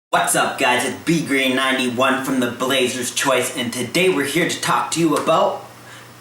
What's up guys, it's Beegreen 91 from the Blazer's Choice, and today we're here to talk to you about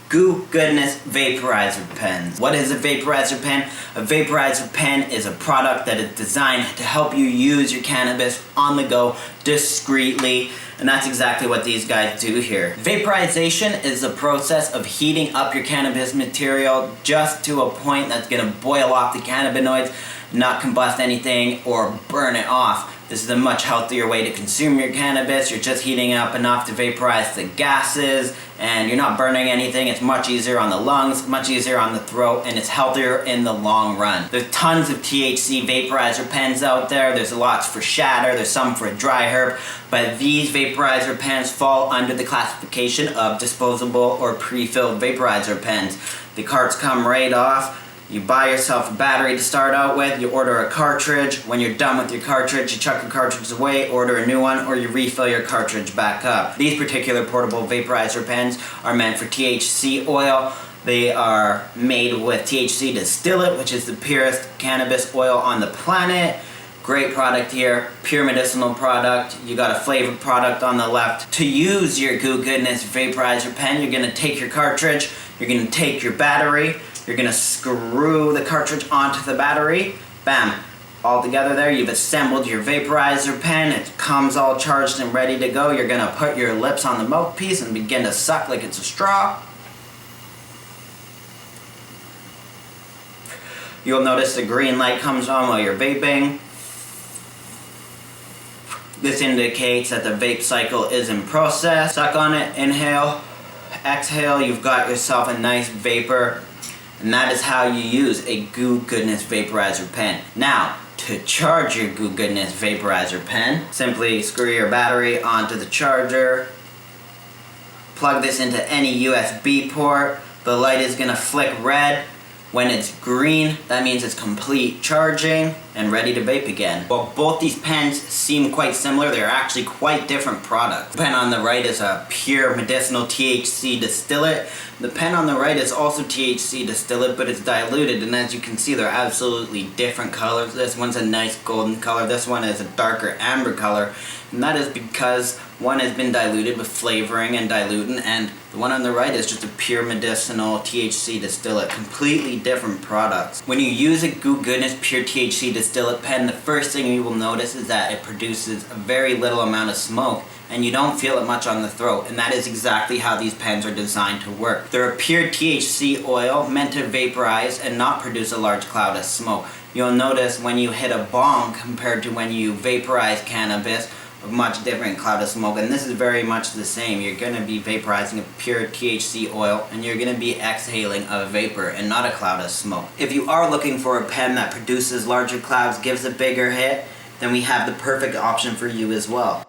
Goo Goodness Vaporizer Pens. What is a vaporizer pen? A vaporizer pen is a product that is designed to help you use your cannabis on the go discreetly, and that's exactly what these guys do here. Vaporization is the process of heating up your cannabis material just to a point that's going to boil off the cannabinoids, not combust anything or burn it off. This is a much healthier way to consume your cannabis. You're just heating up enough to vaporize the gases, and you're not burning anything. It's much easier on the lungs, much easier on the throat, and it's healthier in the long run. There's tons of THC vaporizer pens out there. There's lots for shatter, there's some for dry herb, but these vaporizer pens fall under the classification of disposable or pre-filled vaporizer pens. The carts come right off. You buy yourself a battery to start out with, you order a cartridge. When you're done with your cartridge, you chuck your cartridge away, order a new one, or you refill your cartridge back up. These particular portable vaporizer pens are meant for THC oil. They are made with THC distillate, which is the purest cannabis oil on the planet. Great product here, pure medicinal product. You got a flavored product on the left. To use your Goo Goodness vaporizer pen, you're gonna take your cartridge, you're gonna take your battery, you're gonna screw the cartridge onto the battery, bam. All together there, you've assembled your vaporizer pen. It comes all charged and ready to go. You're gonna put your lips on the mouthpiece and begin to suck like it's a straw. You'll notice the green light comes on while you're vaping. This indicates that the vape cycle is in process. Suck on it, inhale, exhale, you've got yourself a nice vapor. And that is how you use a Goo Goodness vaporizer pen. Now, to charge your Goo Goodness vaporizer pen, simply screw your battery onto the charger, plug this into any USB port. The light is gonna flick red. When it's green, that means it's complete charging and ready to vape again. While both these pens seem quite similar, they're actually quite different products. The pen on the right is a pure medicinal THC distillate. The pen on the right is also THC distillate, but it's diluted, and as you can see, they're absolutely different colors. This one's a nice golden color, this one is a darker amber color, and that is because one has been diluted with flavoring and dilutant, and the one on the right is just a pure medicinal THC distillate. Completely different products. When you use a Goo Goodness pure THC distillate pen, the first thing you will notice is that it produces a very little amount of smoke, and you don't feel it much on the throat, and that is exactly how these pens are designed to work. They're a pure THC oil meant to vaporize and not produce a large cloud of smoke. You'll notice when you hit a bong compared to when you vaporize cannabis, a much different cloud of smoke, and this is very much the same. You're going to be vaporizing a pure THC oil, and you're going to be exhaling a vapor and not a cloud of smoke. If you are looking for a pen that produces larger clouds, gives a bigger hit, then we have the perfect option for you as well.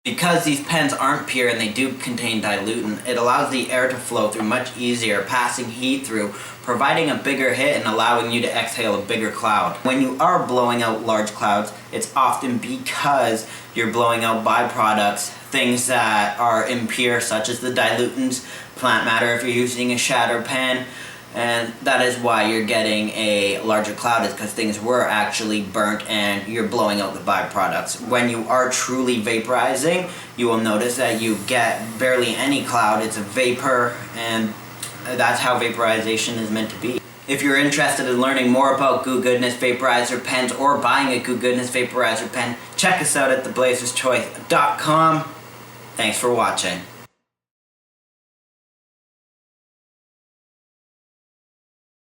Because these pens aren't pure and they do contain dilutant, it allows the air to flow through much easier, passing heat through, providing a bigger hit and allowing you to exhale a bigger cloud. When you are blowing out large clouds, it's often because you're blowing out byproducts, things that are impure, such as the dilutants, plant matter if you're using a shatter pen, and that is why you're getting a larger cloud, is because things were actually burnt and you're blowing out the byproducts. When you are truly vaporizing, you will notice that you get barely any cloud. It's a vapor, and that's how vaporization is meant to be. If you're interested in learning more about Goo Goodness vaporizer pens or buying a Goo Goodness vaporizer pen, check us out at theblazerchoice.com. Thanks for watching.